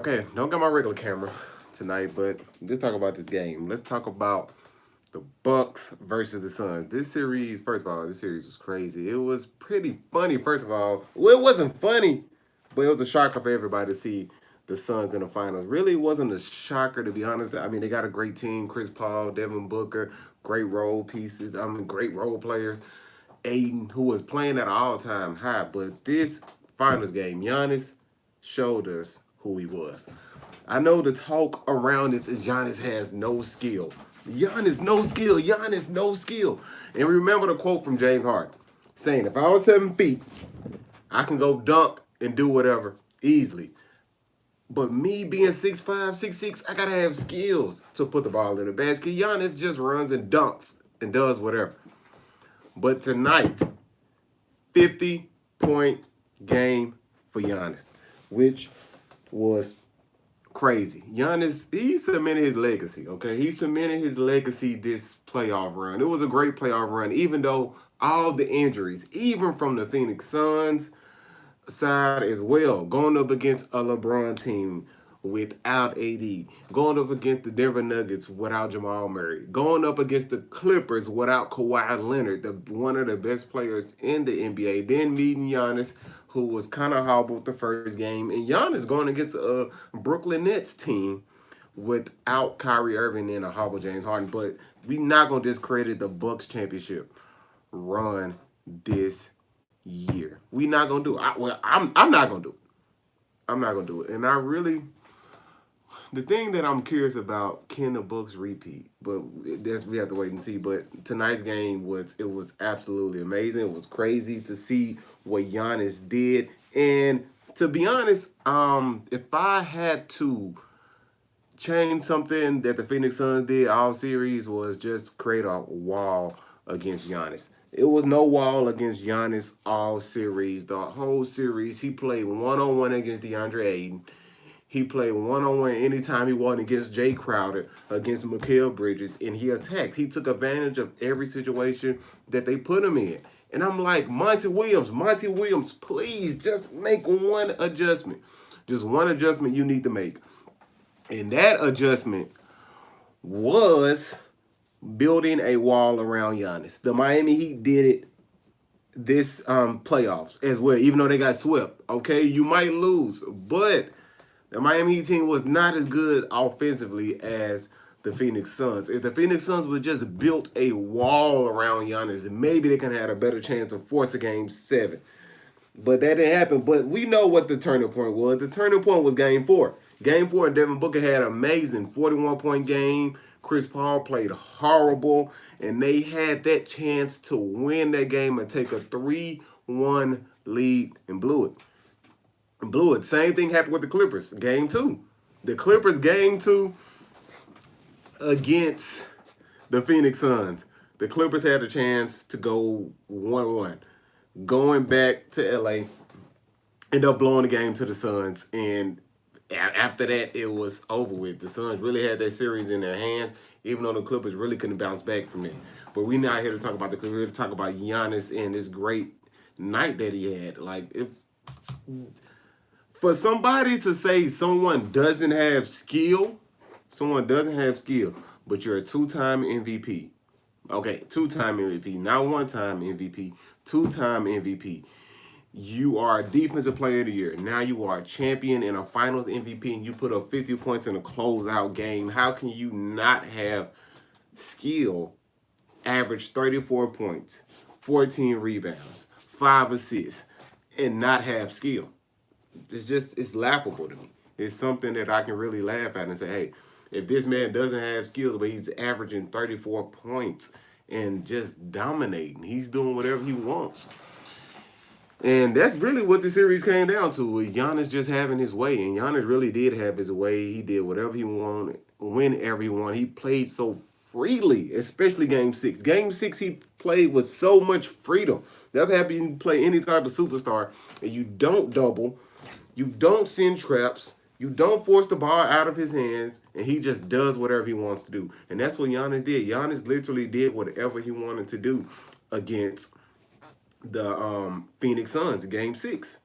Okay, don't got my regular camera tonight, but let's talk about this game. Let's talk about the Bucks versus the Suns. This series, first of all, this series was crazy. It was pretty funny, first of all. Well, it wasn't funny, but it was a shocker for everybody to see the Suns in the finals. Really wasn't a shocker, to be honest. I mean, they got a great team. Chris Paul, Devin Booker, great role pieces. Great role players. Aiden, who was playing at an all-time high. But this finals game, Giannis showed us who he was. I know the talk around this is Giannis has no skill. Giannis, no skill. Giannis, no skill. And remember the quote from James Harden saying, if I was 7 feet, I can go dunk and do whatever easily. But me being 6'5", 6'6", I got to have skills to put the ball in the basket. Giannis just runs and dunks and does whatever. But tonight, 50-point game for Giannis, which was crazy. Giannis, he cemented his legacy, okay? He cemented his legacy this playoff run. It was a great playoff run, even though all the injuries, even from the Phoenix Suns side as well, going up against a LeBron team without AD, going up against the Denver Nuggets without Jamal Murray, going up against the Clippers without Kawhi Leonard, one of the best players in the NBA, then meeting Giannis, who was kind of hobbled the first game, and Giannis going against a Brooklyn Nets team without Kyrie Irving and a hobble James Harden. But we not going to discredit the Bucks championship run this year. We not going to do it. I'm not going to do it. I'm not going to do it. And I really, the thing that I'm curious about, can the Bucks repeat? But we have to wait and see. But tonight's game was absolutely amazing. It was crazy to see what Giannis did. And to be honest, if I had to change something that the Phoenix Suns did all series, was just create a wall against Giannis. It was no wall against Giannis all series. The whole series, he played one-on-one against DeAndre Ayton. He played one-on-one anytime he wanted against Jay Crowder, against Mikal Bridges, and he attacked. He took advantage of every situation that they put him in. And I'm like, Monty Williams, please just make one adjustment. Just one adjustment you need to make. And that adjustment was building a wall around Giannis. The Miami Heat did it this playoffs as well, even though they got swept. Okay, you might lose, but the Miami Heat team was not as good offensively as the Phoenix Suns. If the Phoenix Suns would just built a wall around Giannis, maybe they could have had a better chance of forcing Game 7. But that didn't happen. But we know what the turning point was. The turning point was Game 4. Game 4, Devin Booker had an amazing 41-point game. Chris Paul played horrible. And they had that chance to win that game and take a 3-1 lead and blew it. Same thing happened with the Clippers. Game 2. The Clippers Game 2 against the Phoenix Suns. The Clippers had a chance to go 1-1. Going back to LA, ended up blowing the game to the Suns. And after that, it was over with. The Suns really had that series in their hands, even though the Clippers really couldn't bounce back from it. But we're not here to talk about the Clippers. We're here to talk about Giannis and this great night that he had. For somebody to say someone doesn't have skill, but you're a two-time MVP. Okay, two-time MVP, not one-time MVP, two-time MVP. You are a defensive player of the year. Now you are a champion and a finals MVP, and you put up 50 points in a closeout game. How can you not have skill? Average 34 points, 14 rebounds, 5 assists, and not have skill. It's laughable to me. It's something that I can really laugh at and say, hey, if this man doesn't have skills, but he's averaging 34 points and just dominating, he's doing whatever he wants. And that's really what the series came down to, was Giannis just having his way. And Giannis really did have his way. He did whatever he wanted, whenever he wanted. He played so freely, especially Game 6. Game 6, he played with so much freedom. That's happy you can play any type of superstar, and you don't double, you don't send traps, you don't force the ball out of his hands, and he just does whatever he wants to do. And that's what Giannis did. Giannis literally did whatever he wanted to do against the Phoenix Suns in Game 6.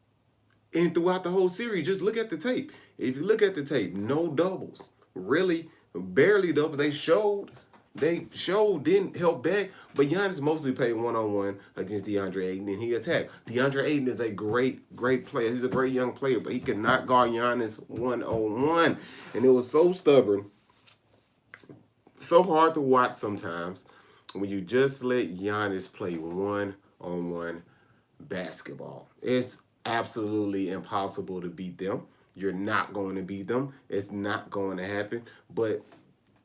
And throughout the whole series, just look at the tape. If you look at the tape, no doubles. Really, barely doubles. They showed didn't help back, but Giannis mostly played one-on-one against DeAndre Ayton, and he attacked. DeAndre Ayton is a great player. He's a great young player, but he could not guard Giannis one-on-one. And it was so stubborn, so hard to watch sometimes when you just let Giannis play one-on-one basketball. It's absolutely impossible to beat them. You're not going to beat them. It's not going to happen. But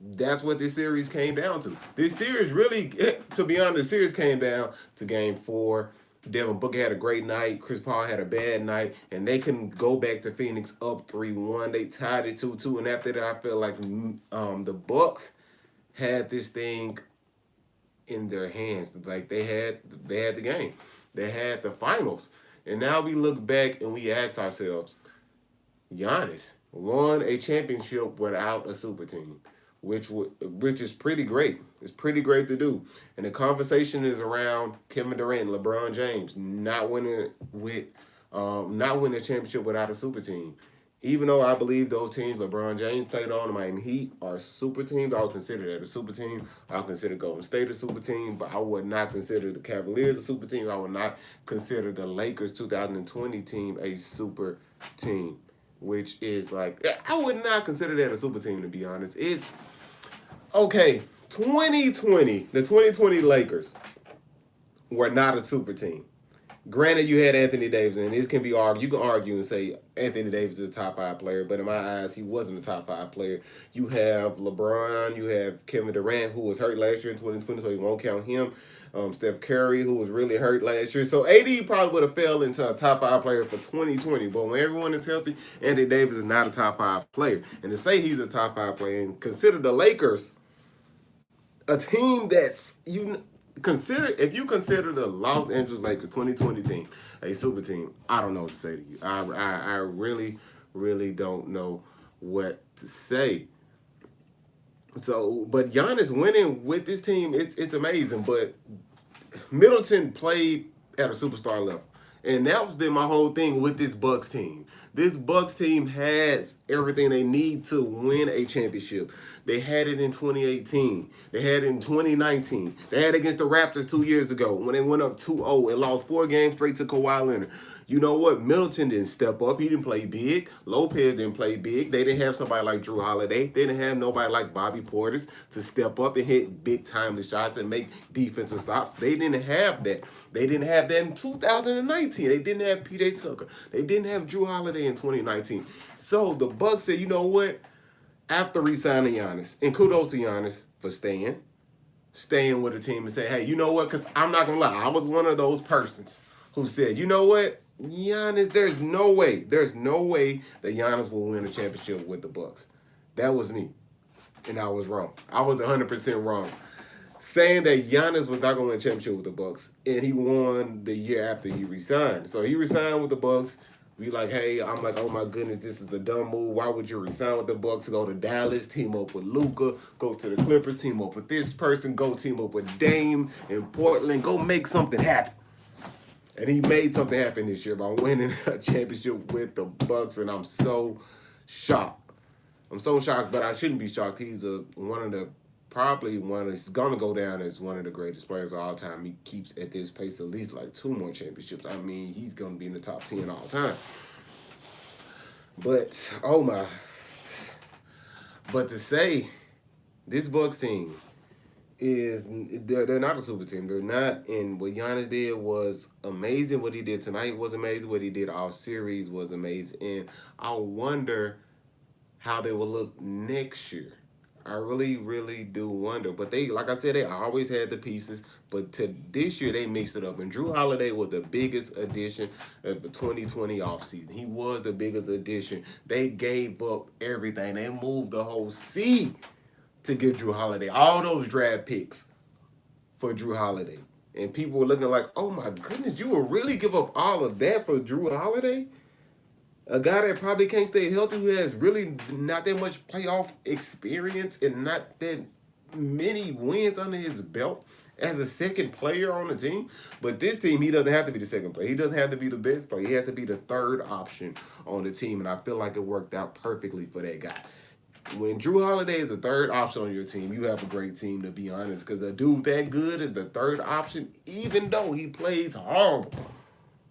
that's what this series came down to. This series really, to be honest, the series came down to game 4. Devin Booker had a great night. Chris Paul had a bad night. And they couldn't go back to Phoenix up 3-1. They tied it 2-2. And after that, I felt like the Bucks had this thing in their hands. Like they had the game. They had the finals. And now we look back and we ask ourselves, Giannis won a championship without a super team, which is pretty great. It's pretty great to do. And the conversation is around Kevin Durant and LeBron James not winning a championship without a super team. Even though I believe those teams LeBron James played on, the Miami Heat, are super teams, I would consider that a super team. I would consider Golden State a super team, but I would not consider the Cavaliers a super team. I would not consider the Lakers 2020 team a super team, which is like, I would not consider that a super team, to be honest. It's, okay, 2020, the 2020 Lakers were not a super team. Granted, you had Anthony Davis, and this can be argued. You can argue and say Anthony Davis is a top 5 player, but in my eyes, he wasn't a top 5 player. You have LeBron, you have Kevin Durant, who was hurt last year in 2020, so you won't count him. Steph Curry, who was really hurt last year. So AD probably would have fell into a top 5 player for 2020, but when everyone is healthy, Anthony Davis is not a top 5 player. And to say he's a top 5 player, and consider the Lakers a team that's, if you consider the Los Angeles Lakers 2020 team a super team, I don't know what to say to you. I really, really don't know what to say. So, but Giannis winning with this team, it's amazing. But Middleton played at a superstar level. And that's been my whole thing with this Bucks team. This Bucks team has everything they need to win a championship. They had it in 2018. They had it in 2019. They had it against the Raptors 2 years ago when they went up 2-0 and lost 4 games straight to Kawhi Leonard. You know what? Middleton didn't step up. He didn't play big. Lopez didn't play big. They didn't have somebody like Drew Holiday. They didn't have nobody like Bobby Portis to step up and hit big-time shots and make defensive stops. They didn't have that. They didn't have that in 2019. They didn't have P.J. Tucker. They didn't have Drew Holiday in 2019. So the Bucks said, you know what? After re-signing Giannis, and kudos to Giannis for staying with the team and say, hey, you know what? Because I'm not going to lie. I was one of those persons who said, you know what? Giannis, there's no way that Giannis will win a championship with the Bucks. That was me. And I was wrong. I was 100% wrong. Saying that Giannis was not going to win a championship with the Bucks. And he won the year after he resigned. So he resigned with the Bucks. We like, hey, I'm like, oh my goodness, this is a dumb move. Why would you resign with the Bucks? Go to Dallas, team up with Luka, go to the Clippers, team up with this person, go team up with Dame in Portland, go make something happen. And he made something happen this year by winning a championship with the Bucks, and I'm so shocked. I'm so shocked, but I shouldn't be shocked. He's he's going to go down as one of the greatest players of all time. He keeps at this pace at least like 2 more championships. I mean, he's going to be in the top 10 all time. But, oh my. But to say this Bucks team they're not a super team. They're not. And what Giannis did was amazing. What he did tonight was amazing. What he did all series was amazing. And I wonder how they will look next year. I really, really do wonder. But they, like I said, they always had the pieces. But to this year, they mixed it up. And Drew Holiday was the biggest addition of the 2020 offseason. He was the biggest addition. They gave up everything. They moved the whole sea to get Drew Holiday. All those draft picks for Drew Holiday. And people were looking like, oh my goodness, you will really give up all of that for Drew Holiday? A guy that probably can't stay healthy, who has really not that much playoff experience and not that many wins under his belt as a second player on the team. But this team, he doesn't have to be the second player. He doesn't have to be the best player. He has to be the third option on the team. And I feel like it worked out perfectly for that guy. When Drew Holiday is the third option on your team, you have a great team, to be honest. Because a dude that good is the third option, even though he plays horrible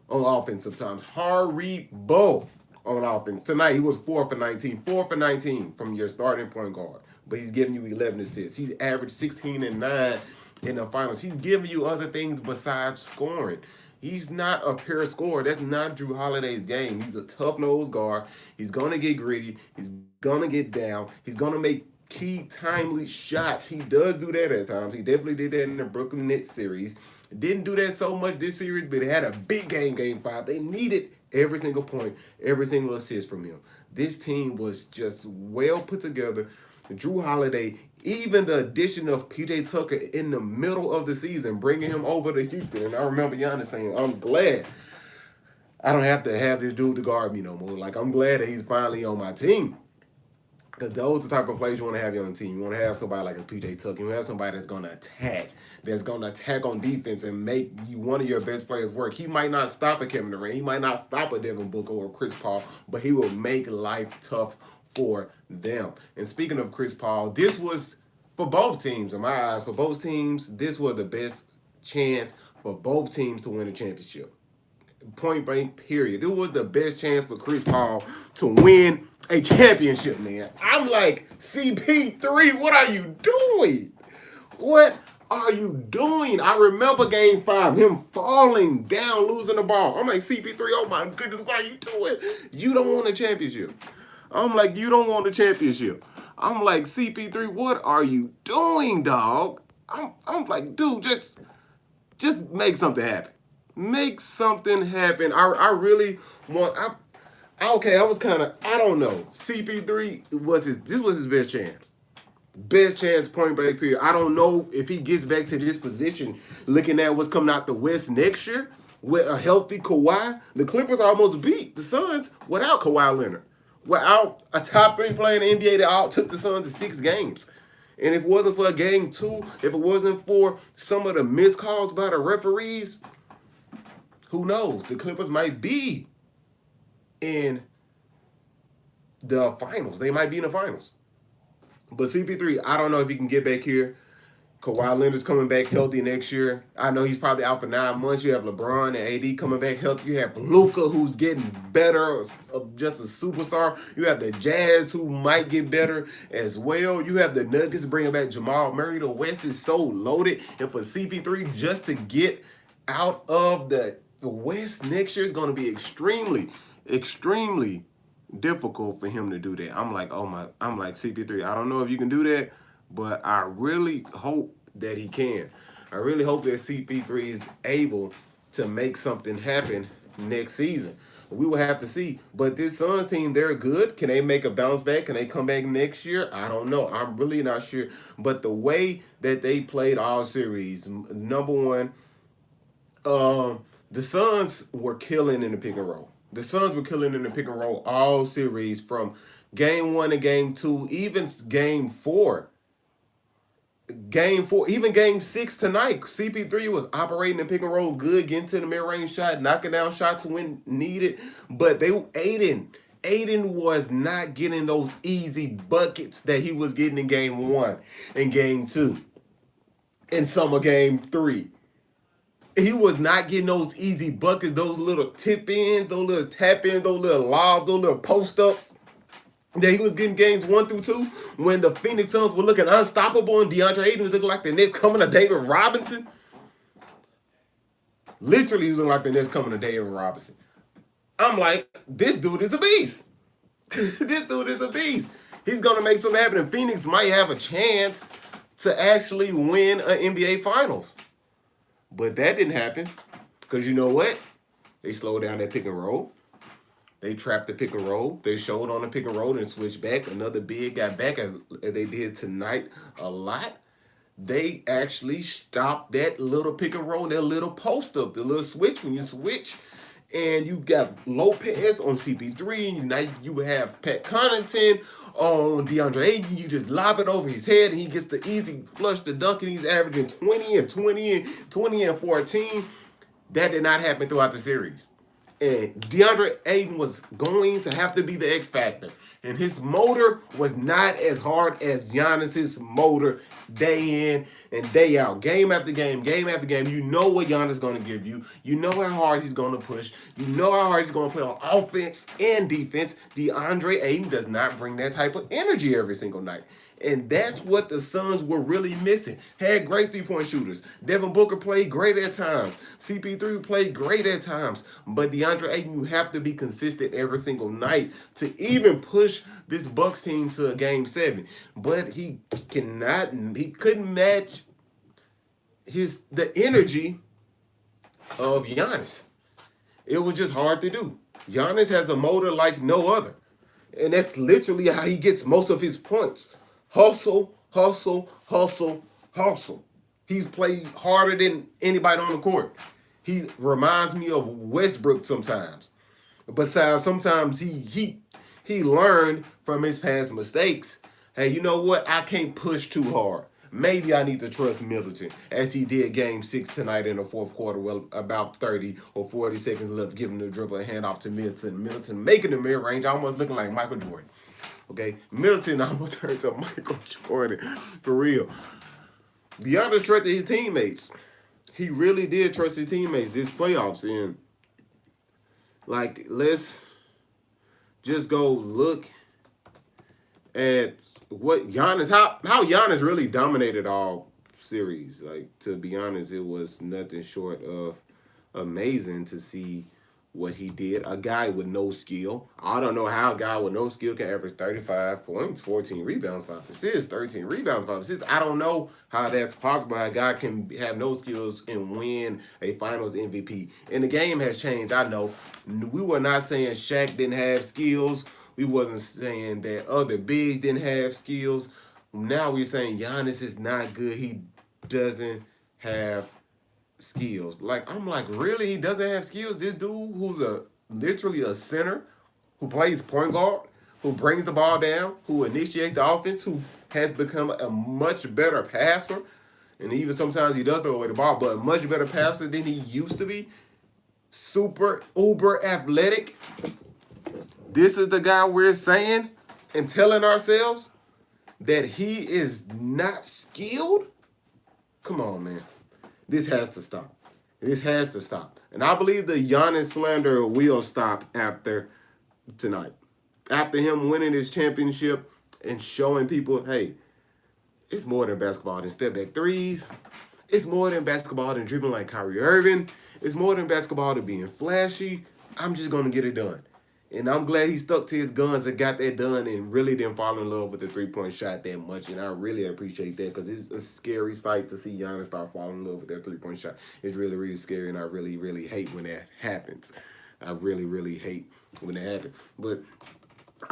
on offense sometimes. Horrible on offense. Tonight, he was 4 for 19. 4 for 19 from your starting point guard. But he's giving you 11 assists. He's averaged 16 and 9 in the finals. He's giving you other things besides scoring. He's not a pure scorer. That's not Drew Holiday's game. He's a tough-nosed guard. He's going to get gritty. He's going to get down. He's going to make key, timely shots. He does do that at times. He definitely did that in the Brooklyn Nets series. Didn't do that so much this series, but it had a big game 5. They needed every single point, every single assist from him. This team was just well put together. Drew Holiday, even the addition of P.J. Tucker in the middle of the season, bringing him over to Houston. And I remember Giannis saying, I'm glad I don't have to have this dude to guard me no more. Like, I'm glad that he's finally on my team. Because those are the type of players you want to have on the team. You want to have somebody like a P.J. Tucker. You want to have somebody that's going to attack. That's going to attack on defense and make you one of your best players work. He might not stop a Kevin Durant. He might not stop a Devin Booker or Chris Paul, but he will make life tough for them. And speaking of Chris Paul, this was, for both teams, in my eyes, for both teams, this was the best chance for both teams to win a championship. Point blank, period. It was the best chance for Chris Paul to win a championship, man. I'm like, CP3, what are you doing? What are you doing? I remember game 5, him falling down, losing the ball. I'm like, CP3, oh my goodness, what are you doing? You don't want a championship. I'm like, you don't want a championship. I'm like, CP3, what are you doing, dog? I'm like, dude, just make something happen. Make something happen. I really want. Okay, I was kind of, I don't know. CP3 this was his best chance. Best chance, point blank, period. I don't know if he gets back to this position, looking at what's coming out the West next year with a healthy Kawhi. The Clippers almost beat the Suns without Kawhi Leonard. Without a top 3 player in the NBA that all took the Suns to 6 games. And if it wasn't for a game 2, if it wasn't for some of the missed calls by the referees, who knows? The Clippers might be in the finals. They might be in the finals. But CP3, I don't know if he can get back here. Kawhi Leonard's coming back healthy next year. I know he's probably out for 9 months. You have LeBron and AD coming back healthy. You have Luka, who's getting better, just a superstar. You have the Jazz, who might get better as well. You have the Nuggets bringing back Jamal Murray. The West is so loaded. And for CP3 just to get out of the West next year is going to be extremely, extremely difficult for him to do that. I'm like, CP3, I don't know if you can do that, but I really hope that he can. I really hope that CP3 is able to make something happen next season. We will have to see. But this Suns team, they're good. Can they make a bounce back? Can they come back next year? I don't know. I'm really not sure. But the way that they played all series, number one, the Suns were killing in the pick and roll. The Suns were killing in the pick and roll all series from game 1 to game 2, even game 4. Even game 6 tonight, CP3 was operating the pick and roll good, getting to the mid-range shot, knocking down shots when needed. But Aiden was not getting those easy buckets that he was getting in game 1 and game 2 and some of game 3. He was not getting those easy buckets, those little tip-ins, those little tap-ins, those little lobs, those little post-ups that he was getting games 1 through 2 when the Phoenix Suns were looking unstoppable and DeAndre Ayton was looking like the next coming of David Robinson. Literally, he was looking like the next coming of David Robinson. I'm like, this dude is a beast. This dude is a beast. He's going to make something happen, and Phoenix might have a chance to actually win an NBA Finals. But that didn't happen because you know what? They slowed down that pick and roll. They trapped the pick and roll. They showed on the pick and roll and switched back. Another big got back as they did tonight a lot. They actually stopped that little pick and roll, that little post up, the little switch when you switch And you got Lopez on CP3. Now you have Pat Connaughton on DeAndre Ayton. You just lob it over his head, and he gets the easy flush to dunk, and he's averaging 20 and 20 and 20 and 14. That did not happen throughout the series. And DeAndre Ayton was going to have to be the X factor. And his motor was not as hard as Giannis's motor day in and day out. Game after game, game after game. You know what Giannis is going to give you. You know how hard he's going to push. You know how hard he's going to play on offense and defense. DeAndre Ayton does not bring that type of energy every single night. And that's what the Suns were really missing. Had great three-point shooters. Devin Booker played great at times. CP3 played great at times. But DeAndre Ayton, you have to be consistent every single night to even push this Bucks team to a Game 7. But he couldn't match the energy of Giannis. It was just hard to do. Giannis has a motor like no other. And that's literally how he gets most of his points. Hustle, hustle, hustle, hustle. He's played harder than anybody on the court. He reminds me of Westbrook sometimes. Besides, sometimes he learned from his past mistakes. Hey, you know what? I can't push too hard. Maybe I need to trust Middleton, as he did Game 6 tonight in the fourth quarter. Well, about 30 or 40 seconds left, giving the dribble and hand off to Middleton. Middleton making the mid-range, almost looking like Michael Jordan. Okay, Middleton almost turned to Michael Jordan, for real. Giannis trusted his teammates. He really did trust his teammates this playoffs. And, like, let's just go look at what Giannis, how Giannis really dominated all series. Like, to be honest, it was nothing short of amazing to see what he did. A guy with no skill. I don't know how a guy with no skill can average 35 points, 14 rebounds, 5 assists, 13 rebounds, 5 assists. I don't know how that's possible. How a guy can have no skills and win a finals MVP. And the game has changed, I know. We were not saying Shaq didn't have skills. We wasn't saying that other bigs didn't have skills. Now we're saying Giannis is not good. He doesn't have skills. Like, I'm like, really? He doesn't have skills? This dude who's literally a center, who plays point guard, who brings the ball down, who initiates the offense, who has become a much better passer, and even sometimes he does throw away the ball, but a much better passer than he used to be. Super, uber athletic. This is the guy we're saying and telling ourselves that he is not skilled? Come on, man. This has to stop. This has to stop. And I believe the Giannis slander will stop after tonight. After him winning his championship and showing people, hey, it's more than basketball than step back threes. It's more than basketball than dribbling like Kyrie Irving. It's more than basketball than being flashy. I'm just going to get it done. And I'm glad he stuck to his guns and got that done and really didn't fall in love with the three-point shot that much. And I really appreciate that because it's a scary sight to see Giannis start falling in love with that three-point shot. It's really, really scary, and I really, really hate when that happens. I really, really hate when that happens. But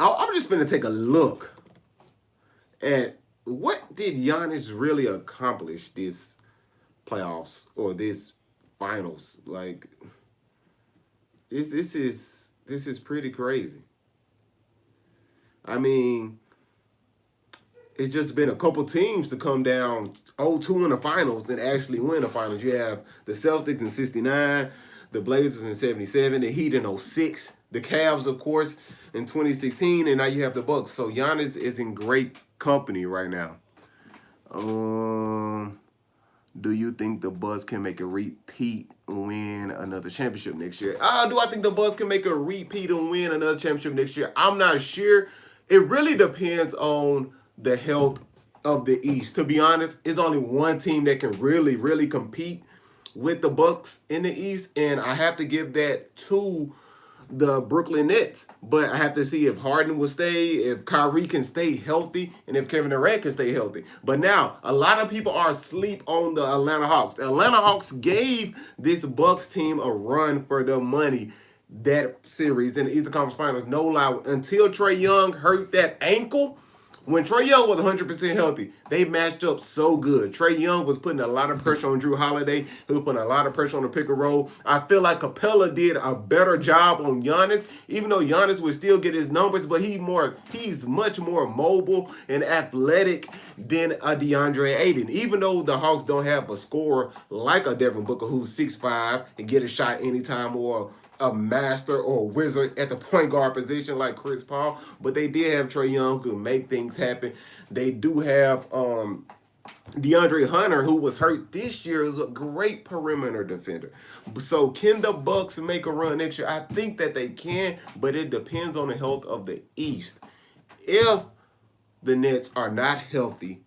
I'm just going to take a look at what did Giannis really accomplish this playoffs or this finals. Like, this is pretty crazy. I mean, it's just been a couple teams to come down 0-2 in the finals and actually win the finals. You have the Celtics in 69, the Blazers in 77, the Heat in 06, the Cavs, of course, in 2016, and now you have the Bucks. So Giannis is in great company right now. Do you think the Bucks can make a repeat and win another championship next year? Do I think the Bucks can make a repeat and win another championship next year? I'm not sure. It really depends on the health of the East. To be honest, it's only one team that can really, really compete with the Bucks in the East, and I have to give that to the Brooklyn Nets. But I have to see if Harden will stay, if Kyrie can stay healthy, and if Kevin Durant can stay healthy. But now, a lot of people are asleep on the Atlanta Hawks. The Atlanta Hawks gave this Bucks team a run for their money that series in the Eastern Conference Finals. No lie. Until Trae Young hurt that ankle, When Trae Young was 100% healthy, they matched up so good. Trae Young was putting a lot of pressure on Drew Holiday. He was putting a lot of pressure on the pick and roll. I feel like Capella did a better job on Giannis, even though Giannis would still get his numbers, but he's much more mobile and athletic than a DeAndre Ayton. Even though the Hawks don't have a scorer like a Devin Booker who's 6'5" and get a shot anytime, or a master or a wizard at the point guard position like Chris Paul, but they did have Trae Young who could make things happen. They do have DeAndre Hunter, who was hurt this year, is a great perimeter defender. So can the Bucks make a run next year? I think that they can, but it depends on the health of the East. If the Nets are not healthy,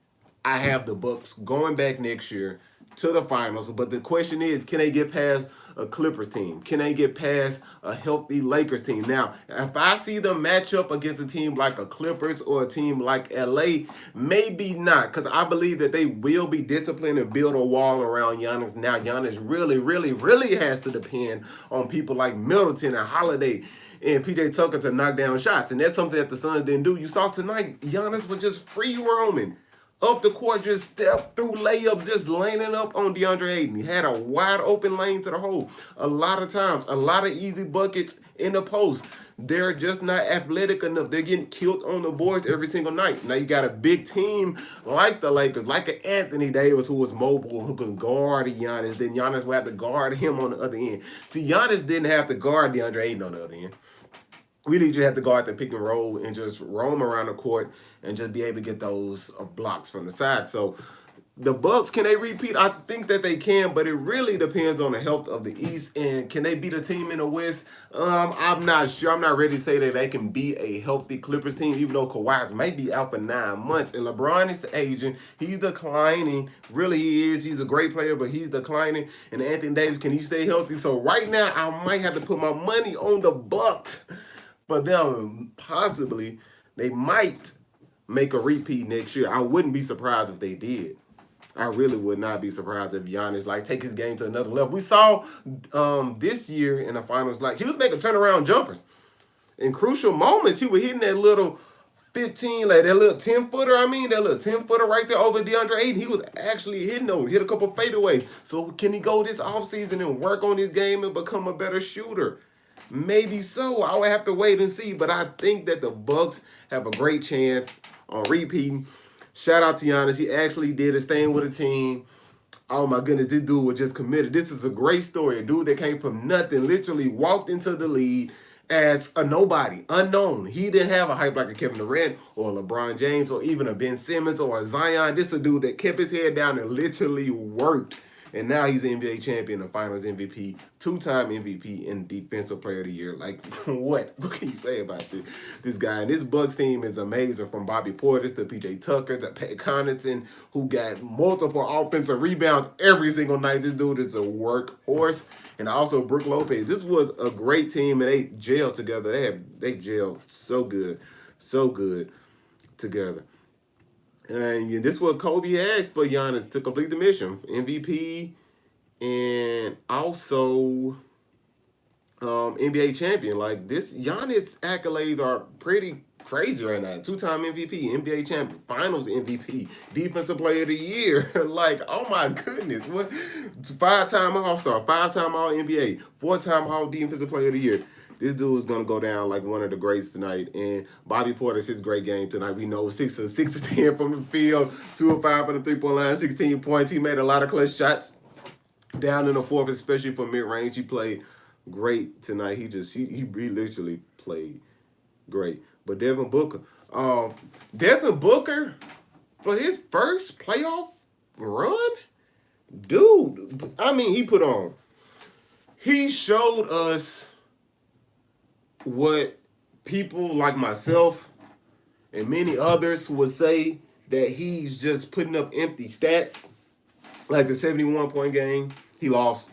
I have the Bucks going back next year to the finals. But the question is, can they get past a Clippers team? Can they get past a healthy Lakers team? Now, if I see them match up against a team like a Clippers or a team like LA, maybe not, because I believe that they will be disciplined and build a wall around Giannis. Now, Giannis really has to depend on people like Middleton and Holiday and PJ Tucker to knock down shots. And that's something that the Suns didn't do. You saw tonight, Giannis was just free roaming up the court, just step through layups, just laning up on DeAndre Ayton. He had a wide open lane to the hole. A lot of times, a lot of easy buckets in the post. They're just not athletic enough. They're getting killed on the boards every single night. Now you got a big team like the Lakers, like an Anthony Davis who was mobile, who can guard Giannis. Then Giannis will have to guard him on the other end. See, Giannis didn't have to guard DeAndre Ayton on the other end. Really just have to guard the pick and roll and just roam around the court and just be able to get those blocks from the side. So the Bucks, can they repeat? I think that they can, but it really depends on the health of the East. And can they beat a team in the West? I'm not sure. I'm not ready to say that they can be a healthy Clippers team, even though Kawhi may be out for 9 months. And LeBron is aging. He's declining. Really, he is. He's a great player, but he's declining. And Anthony Davis, can he stay healthy? So right now, I might have to put my money on the Bucks. For them, possibly, they might make a repeat next year. I wouldn't be surprised if they did. I really would not be surprised if Giannis take his game to another level. We saw this year in the finals, he was making turnaround jumpers. In crucial moments, he was hitting that little 15, that little 10-footer, that little 10-footer right there over DeAndre Ayton. He was actually hitting those, hit a couple fadeaways. So can he go this offseason and work on his game and become a better shooter? Maybe so. I would have to wait and see. But I think that the Bucks have a great chance on repeating. Shout out to Giannis. He actually did it, staying with a team. Oh, my goodness. This dude was just committed. This is a great story. A dude that came from nothing, literally walked into the league as a nobody, unknown. He didn't have a hype like a Kevin Durant or LeBron James or even a Ben Simmons or a Zion. This is a dude that kept his head down and literally worked. And now he's an NBA champion, a Finals MVP, 2-time MVP, and Defensive Player of the Year. What? What can you say about this guy? And this Bucks team is amazing, from Bobby Portis to PJ Tucker to Pat Connaughton, who got multiple offensive rebounds every single night. This dude is a workhorse. And also Brook Lopez. This was a great team, and they gelled together. They gelled so good together. And this is what Kobe asked for Giannis to complete the mission. MVP and also NBA champion. This, Giannis accolades are pretty crazy right now. 2-time MVP, NBA champion, Finals MVP, Defensive Player of the Year. Oh my goodness. What? 5-time All-Star, 5-time All-NBA, 4-time All-Defensive Player of the Year. This dude is going to go down like one of the greats tonight. And Bobby Portis, his great game tonight. We know 6 of 10 from the field, 2 of 5 from the 3-point line, 16 points. He made a lot of clutch shots down in the fourth, especially from mid-range. He played great tonight. He literally played great. But Devin Booker, for his first playoff run, dude, he put on. He showed us what people like myself and many others would say, that he's just putting up empty stats. Like the 71-point game, he lost.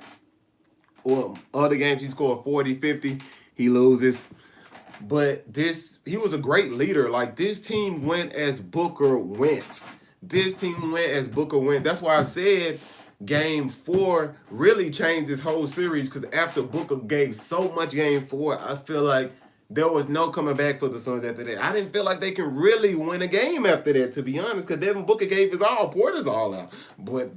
Or other games, he scored 40, 50, he loses. But he was a great leader. This team went as Booker went. That's why I said Game 4 really changed this whole series, because after Booker gave so much Game 4, I feel like There was no coming back for the Suns after that. I didn't feel like they can really win a game after that, to be honest, because Devin Booker gave his all, Porter's all out. But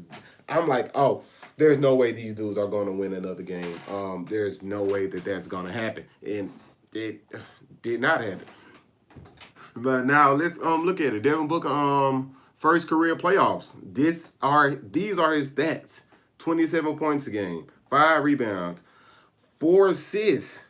I'm like, oh, there's no way these dudes are going to win another game. There's no way that that's going to happen, and it did not happen. But now let's look at it. Devin Booker first career playoffs. These are his stats: 27 points a game, 5 rebounds, 4 assists,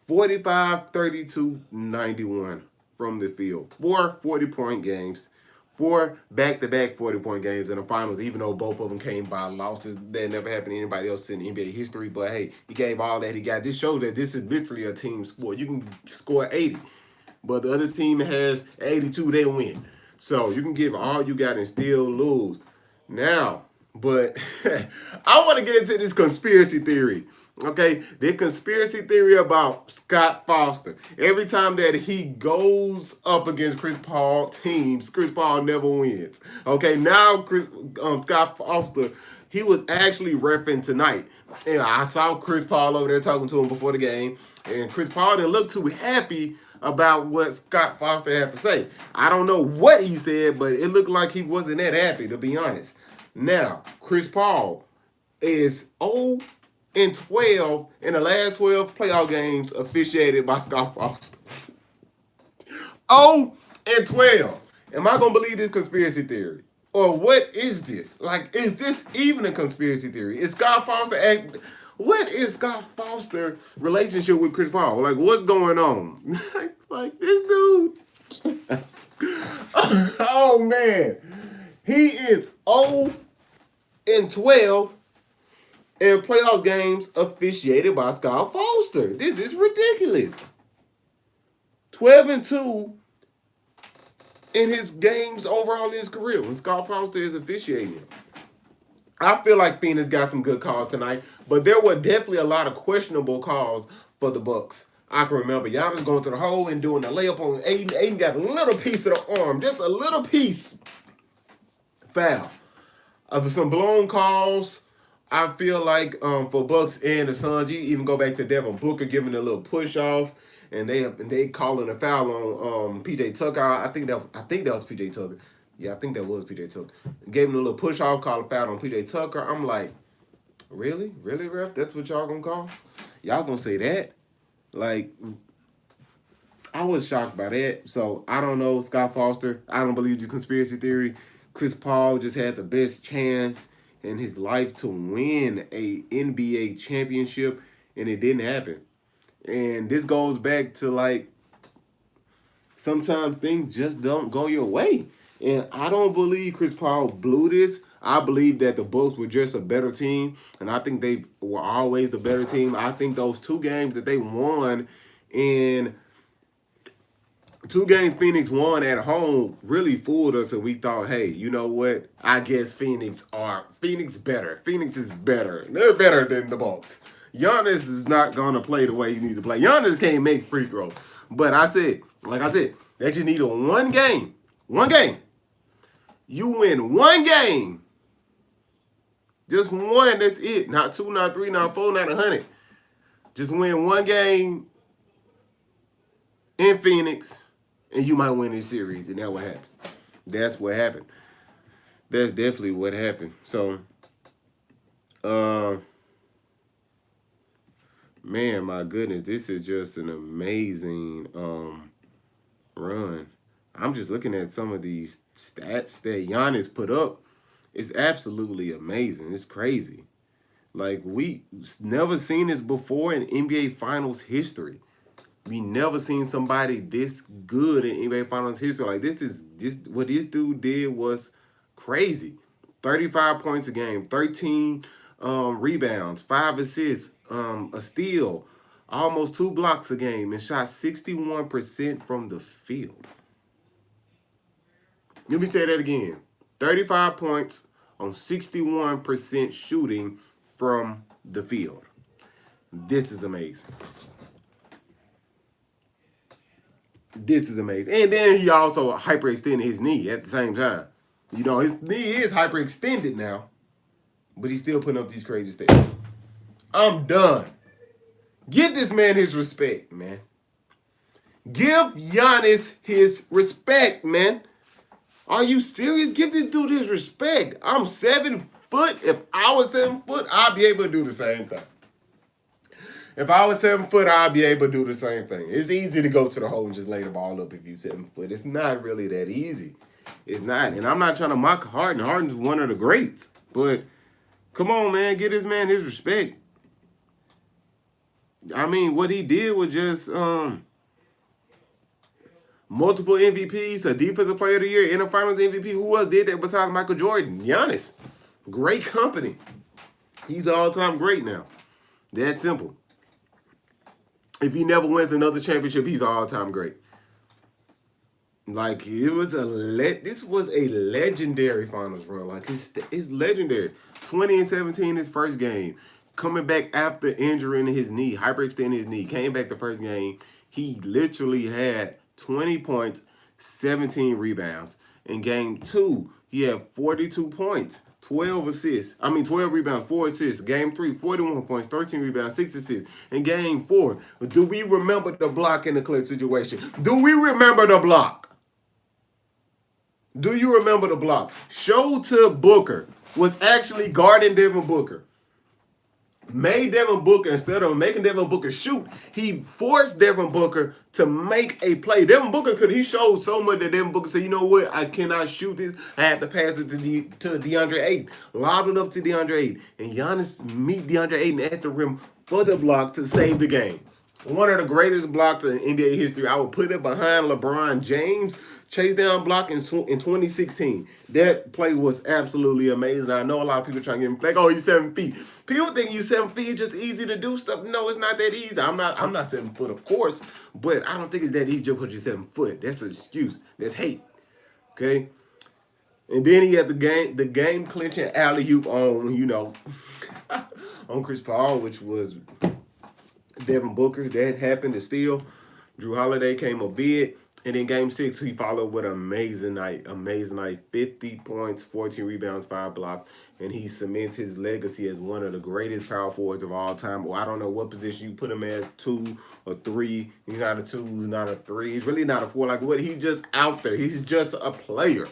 45, 32, 91 from the field. 4 40-point games. 4 back-to-back 40-point games in the finals, even though both of them came by losses. That never happened to anybody else in NBA history. But, hey, he gave all that he got. This shows that this is literally a team sport. You can score 80, but the other team has 82, they win. So you can give all you got and still lose. Now, but I want to get into this conspiracy theory. Okay, the conspiracy theory about Scott Foster. Every time that he goes up against Chris Paul teams, Chris Paul never wins. Okay, now Scott Foster, he was actually reffing tonight. And I saw Chris Paul over there talking to him before the game. And Chris Paul didn't look too happy about what Scott Foster had to say. I don't know what he said, but it looked like he wasn't that happy, to be honest. Now, Chris Paul is 0-12 in the last 12 playoff games officiated by Scott Foster. 0-12. Am I going to believe this conspiracy theory? Or what is this? Like, is this even a conspiracy theory? Is Scott Foster what is Scott Foster's relationship with Chris Paul? Like, what's going on? like this dude. Oh, man. He is 0-12 in playoff games officiated by Scott Foster. This is ridiculous. 12-2 in his games overall in his career when Scott Foster is officiating. I feel like Phoenix got some good calls tonight, but there were definitely a lot of questionable calls for the Bucks. I can remember Giannis going to the hole and doing a layup on Aiden. Aiden got a little piece of the arm, just a little piece. Foul. Some blown calls. I feel like for Bucks and the Suns, you even go back to Devin Booker giving a little push off, and they calling a foul on PJ Tucker. I think that was PJ Tucker. Yeah, I think that was PJ Tucker. Gave him a little push off, called a foul on PJ Tucker. I'm like, really, ref? That's what y'all gonna call? Y'all gonna say that? Like, I was shocked by that. So I don't know, Scott Foster. I don't believe the conspiracy theory. Chris Paul just had the best chance in his life to win a NBA championship, and it didn't happen. And this goes back to, like, sometimes things just don't go your way. And I don't believe Chris Paul blew this. I believe that the Bucks were just a better team, and I think they were always the better team. I think those 2 games that they won in 2 games Phoenix won at home really fooled us, and we thought, hey, you know what? I guess Phoenix better. Phoenix is better. They're better than the Bucks. Giannis is not going to play the way he needs to play. Giannis can't make free throws. But like I said, they just need one game. One game. You win one game. Just one, that's it. Not 2, not 3, not 4, not 100. Just win one game in Phoenix, and you might win this series, and that's what happened. That's what happened. That's definitely what happened. So, man, my goodness, this is just an amazing run. I'm just looking at some of these stats that Giannis put up. It's absolutely amazing. It's crazy. Like, we never seen this before in NBA Finals history. We never seen somebody this good in NBA Finals history. Like, what this dude did was crazy. 35 points a game, 13 rebounds, 5 assists, a steal, almost 2 blocks a game, and shot 61% from the field. Let me say that again. 35 points on 61% shooting from the field. This is amazing. This is amazing. And then he also hyperextended his knee at the same time. You know, his knee is hyperextended now, but he's still putting up these crazy stats. I'm done. Give this man his respect, man. Give Giannis his respect, man. Are you serious? Give this dude his respect. I'm 7 foot. If I was 7 foot, I'd be able to do the same thing. If I was 7 foot, I'd be able to do the same thing. It's easy to go to the hole and just lay the ball up if you're 7 foot. It's not really that easy. It's not. And I'm not trying to mock Harden. Harden's one of the greats. But come on, man. Get this man his respect. I mean, what he did was just multiple MVPs, a defensive player of the year, and a finals MVP. Who else did that besides Michael Jordan? Giannis. Great company. He's all-time great now. That simple. If he never wins another championship, he's all-time great. Like, this was a legendary finals run. Like, it's legendary. 20-17 his first game. Coming back after injuring his knee, hyperextending his knee. Came back the first game. He literally had 20 points, 17 rebounds. In game 2, he had 42 points, 12 rebounds, 4 assists. Game 3, 41 points, 13 rebounds, 6 assists. In game 4, do we remember the block in the clutch situation? Do we remember the block? Do you remember the block? Show to Booker was actually guarding Devin Booker. Made Devin Booker, instead of making Devin Booker shoot, he forced Devin Booker to make a play. Devin Booker he showed so much that Devin Booker said, you know what, I cannot shoot this. I have to pass it to DeAndre Ayton. Lobbed it up to DeAndre Ayton. And Giannis meet DeAndre Ayton at the rim for the block to save the game. One of the greatest blocks in NBA history. I would put it behind LeBron James' chase down block in 2016. That play was absolutely amazing. I know a lot of people trying to get him like, oh, he's 7 feet. People think you 7 feet, it's just easy to do stuff. No, it's not that easy. I'm not 7 foot, of course, but I don't think it's that easy just because you're 7 foot. That's an excuse. That's hate. Okay? And then he had the game clinching alley-oop on, on Chris Paul, which was Devin Booker. That happened to steal. Drew Holiday came a bid. And in game 6, he followed with an amazing night. 50 points, 14 rebounds, 5 blocks. And he cements his legacy as one of the greatest power forwards of all time. Well, I don't know what position you put him at, 2 or 3. He's not a 2, he's not a 3. He's really not a 4. Like, what? He's just out there. He's just a player.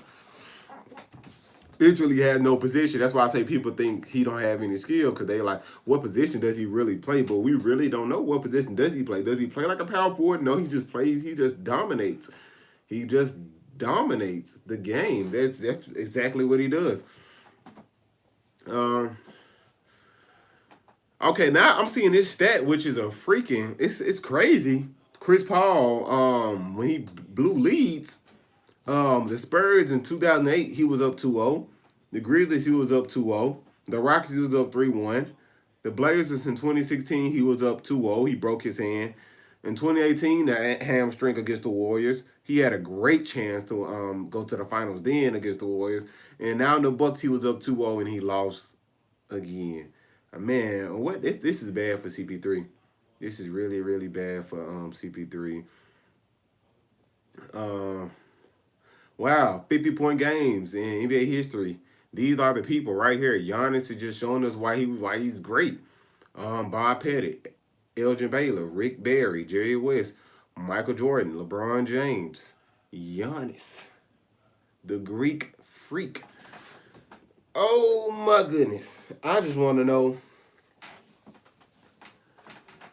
Literally has no position. That's why I say people think he don't have any skill, because they like, what position does he really play? But we really don't know what position does he play. Does he play like a power forward? No, he just plays. He just dominates. He just dominates the game. That's exactly what he does. Okay, now I'm seeing this stat, which is it's crazy. Chris Paul, when he blew leads, the Spurs in 2008, he was up 2-0. The Grizzlies, he was up 2-0. The Rockets, he was up 3-1. The Blazers in 2016, he was up 2-0. He broke his hand. In 2018, the hamstring against the Warriors. He had a great chance to go to the finals then against the Warriors. And now in the Bucks, he was up 2-0 and he lost again. Man, what this is bad for CP3. This is really, really bad for CP3. Wow, 50-point games in NBA history. These are the people right here. Giannis is just showing us why he's great. Bob Pettit, Elgin Baylor, Rick Barry, Jerry West, Michael Jordan, LeBron James, Giannis, the Greek Freak. Oh my goodness. I just want to know,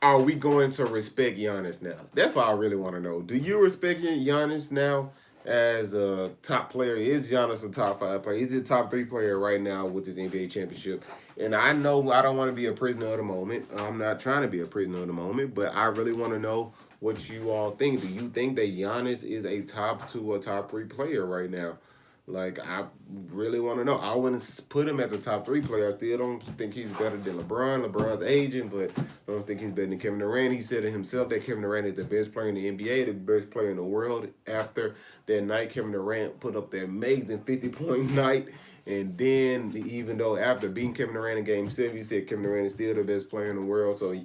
are we going to respect Giannis now? That's what I really want to know. Do you respect Giannis now as a top player? Is Giannis a top 5 player? Is he a top 3 player right now with his NBA championship? And I know I don't want to be a prisoner of the moment. I'm not trying to be a prisoner of the moment, but I really want to know what you all think. Do you think that Giannis is a top 2 or top 3 player right now? Like, I really want to know. I wouldn't put him as a top 3 player. I still don't think he's better than LeBron. LeBron's aging, but I don't think he's better than Kevin Durant. He said it himself that Kevin Durant is the best player in the NBA, the best player in the world. After that night, Kevin Durant put up the amazing 50-point night. And then, even though after beating Kevin Durant in Game 7, he said Kevin Durant is still the best player in the world. So,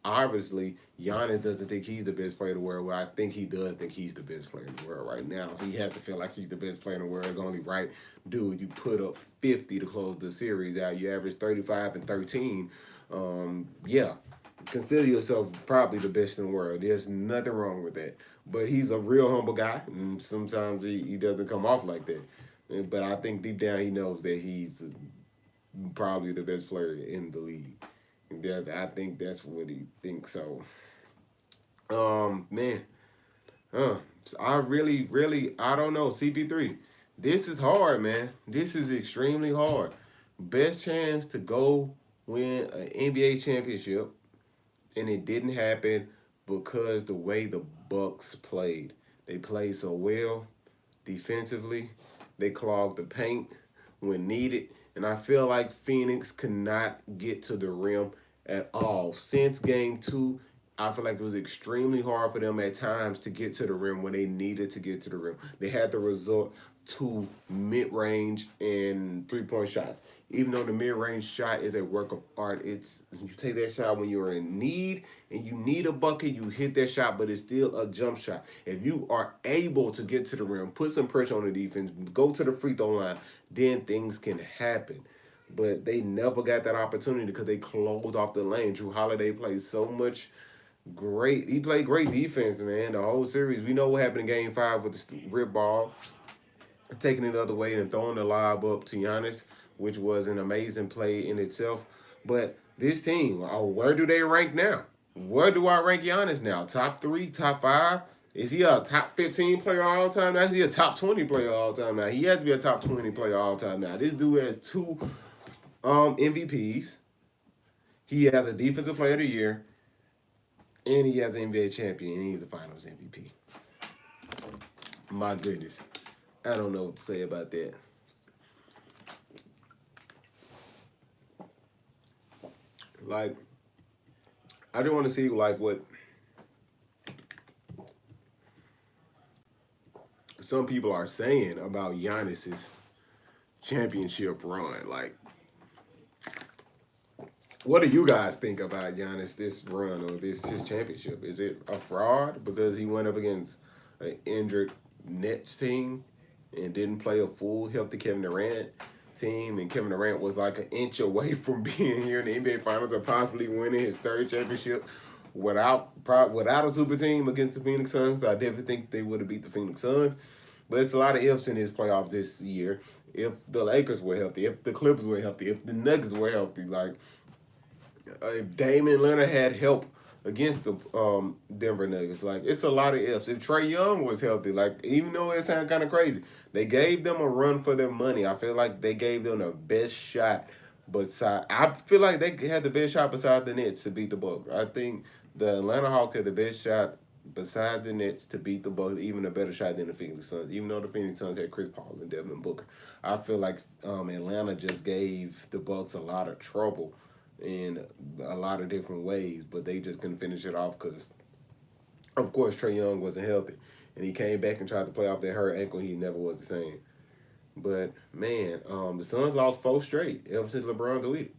obviously, Giannis doesn't think he's the best player in the world. Well, I think he does think he's the best player in the world right now. He has to feel like he's the best player in the world. It's only right. Dude, you put up 50 to close the series out. You average 35 and 13. Yeah. consider yourself probably the best in the world. There's nothing wrong with that. But he's a real humble guy, and sometimes he doesn't come off like that. But I think deep down he knows that he's probably the best player in the league. I think that's what he thinks. So, man, so I really, I don't know. CP3, this is hard, man. This is extremely hard. Best chance to go win an NBA championship, and it didn't happen because the way the Bucks played. They played so well defensively. They clogged the paint when needed, and I feel like Phoenix could not get to the rim at all. Since game 2, I feel like it was extremely hard for them at times to get to the rim when they needed to get to the rim. They had to resort to mid-range and three-point shots. Even though the mid-range shot is a work of art, it's you take that shot when you're in need and you need a bucket, you hit that shot, but it's still a jump shot. If you are able to get to the rim, put some pressure on the defense, go to the free throw line, then things can happen. But they never got that opportunity because they closed off the lane. Drew Holiday plays so much great. He played great defense, man. The whole series. We know what happened in Game 5 with the rip ball, taking it the other way and throwing the lob up to Giannis, which was an amazing play in itself. But this team, where do they rank now? Where do I rank Giannis now? Top 3, top 5? Is he a top 15 player all time now? Is he a top 20 player all time now? He has to be a top 20 player all time now. This dude has 2 MVPs. He has a Defensive Player of the Year, and he has an NBA champion, and he's the Finals MVP. My goodness. I don't know what to say about that. Like, I just want to see like what some people are saying about Giannis's championship run. Like, what do you guys think about Giannis this run or his championship? Is it a fraud because he went up against an injured Nets team and didn't play a full healthy Kevin Durant team, and Kevin Durant was like an inch away from being here in the NBA Finals or possibly winning his 3rd championship without a super team against the Phoenix Suns? I definitely think they would have beat the Phoenix Suns. But it's a lot of ifs in his playoff this year. If the Lakers were healthy, if the Clippers were healthy, if the Nuggets were healthy, like if Damian Leonard had help against the Denver Nuggets, like it's a lot of ifs. If Trae Young was healthy, like even though it sounds kind of crazy, they gave them a run for their money. I feel like they gave them the best shot. I feel like they had the best shot beside the Nets to beat the Bucks. I think the Atlanta Hawks had the best shot besides the Nets to beat the Bucks, even a better shot than the Phoenix Suns. Even though the Phoenix Suns had Chris Paul and Devin Booker, I feel like Atlanta just gave the Bucks a lot of trouble in a lot of different ways, but they just couldn't finish it off because, of course, Trae Young wasn't healthy, and he came back and tried to play off that hurt ankle. He never was the same. But man, the Suns lost 4 straight ever since LeBron tweeted.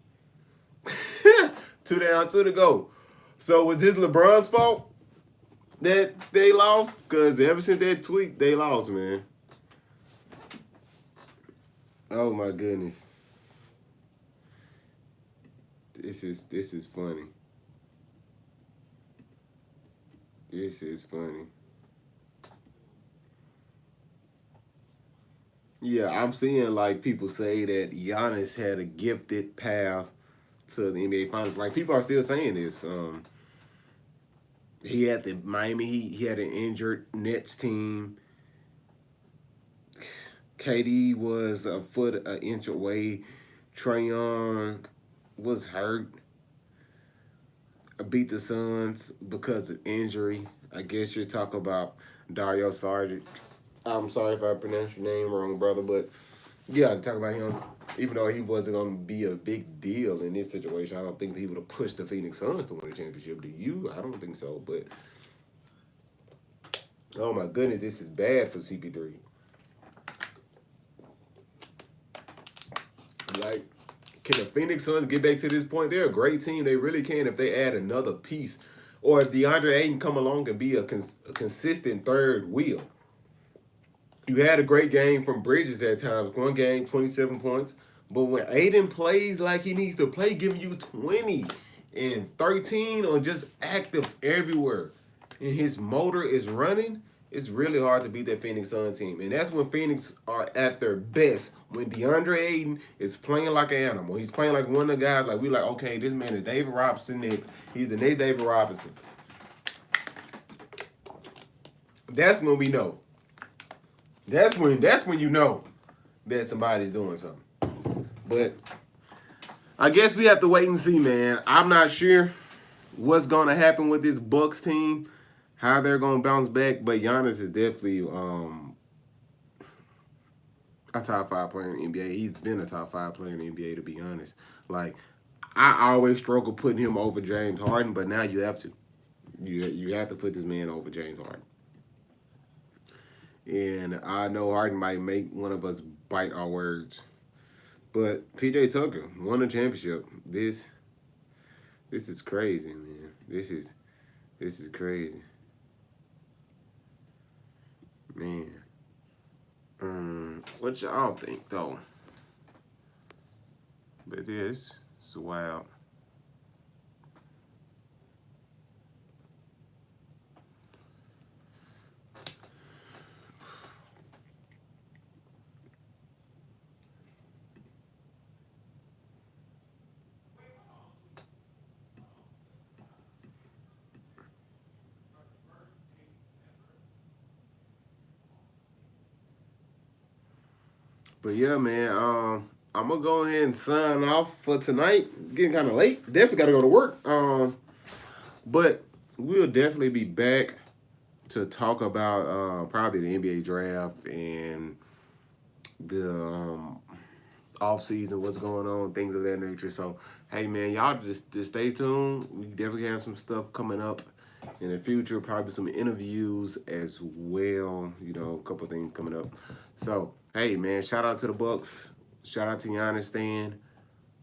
2 down, 2 to go. So was this LeBron's fault that they lost? Because ever since that tweet, they lost, man. Oh my goodness. This is funny. This is funny. Yeah, I'm seeing like people say that Giannis had a gifted path to the NBA Finals. Like people are still saying this. He had the Miami Heat. He had an injured Nets team. KD was a foot, an inch away. Trae Young was hurt. Beat the Suns because of injury. I guess you're talking about Dario Sargent. I'm sorry if I pronounced your name wrong, brother, but yeah, to talk about him, even though he wasn't going to be a big deal in this situation, I don't think that he would have pushed the Phoenix Suns to win the championship. Do you? I don't think so, but oh my goodness, this is bad for CP3. Like, can the Phoenix Suns get back to this point? They're a great team. They really can if they add another piece. Or if DeAndre Ayton come along and be a consistent third wheel. You had a great game from Bridges at times. One game, 27 points. But when Ayton plays like he needs to play, giving you 20 and 13 are just active everywhere, and his motor is running, it's really hard to beat that Phoenix Sun team. And that's when Phoenix are at their best. When DeAndre Ayton is playing like an animal. He's playing like one of the guys, like, we like, okay, this man is David Robinson next. He's the next David Robinson. That's when we know. That's when you know that somebody's doing something. But I guess we have to wait and see, man. I'm not sure what's going to happen with this Bucks team, how they're going to bounce back, but Giannis is definitely a top 5 player in the NBA. He's been a top 5 player in the NBA, to be honest. Like, I always struggle putting him over James Harden, but now you have to. You have to put this man over James Harden. And I know Harden might make one of us bite our words. But PJ Tucker won a championship. This is crazy, man. This is crazy. Man. What y'all think though? But it's wild. But yeah, man, I'm gonna go ahead and sign off for tonight. It's getting kind of late. Definitely gotta go to work. But we'll definitely be back to talk about probably the NBA draft and the off season, what's going on, things of that nature. So hey, man, y'all just stay tuned. We definitely have some stuff coming up in the future, probably some interviews as well. You know, a couple things coming up. So hey, man, shout out to the Bucks. Shout out to Giannis staying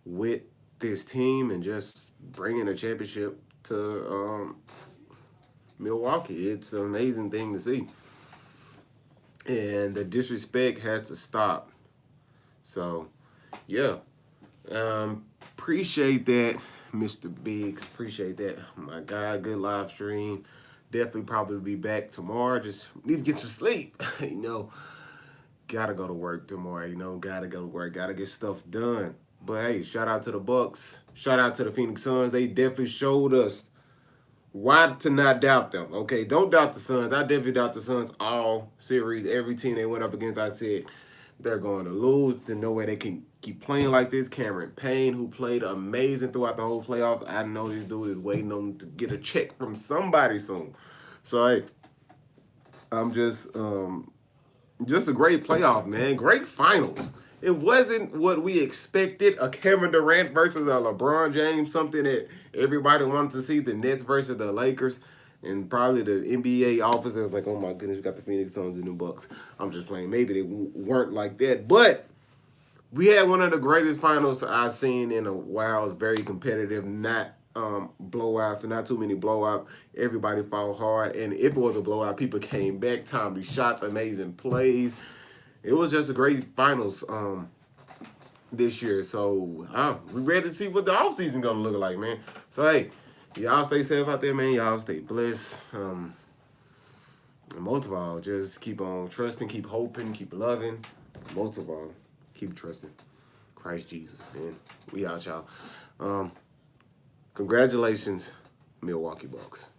with this team and just bringing a championship to Milwaukee. It's an amazing thing to see. And the disrespect has to stop. So, yeah. Appreciate that, Mr. Biggs. Appreciate that. My God, good live stream. Definitely probably be back tomorrow. Just need to get some sleep. You know, gotta go to work tomorrow. You know, gotta go to work. Gotta get stuff done. But hey, shout out to the Bucks. Shout out to the Phoenix Suns. They definitely showed us why to not doubt them. Okay, don't doubt the Suns. I definitely doubt the Suns all series. Every team they went up against, I said they're going to lose. There's no way they can keep playing like this. Cameron Payne, who played amazing throughout the whole playoffs, I know this dude is waiting on to get a check from somebody soon. So hey, I'm just a great playoff, man. Great finals. It wasn't what we expected. A Kevin Durant versus a LeBron James, something that everybody wanted to see. The Nets versus the Lakers. And probably the NBA office was like, oh my goodness, we got the Phoenix Suns and the Bucks. I'm just playing. Maybe they weren't like that. But we had one of the greatest finals I've seen in a while. It was very competitive, not blowouts, and not too many blowouts. Everybody fought hard. And if it was a blowout, people came back. Timely shots, amazing plays. It was just a great finals this year. So we're ready to see what the offseason going to look like, man. So, hey, y'all stay safe out there, man. Y'all stay blessed. And most of all, just keep on trusting, keep hoping, keep loving. Most of all, keep trusting Christ Jesus, man. We out, y'all. Congratulations, Milwaukee Bucks.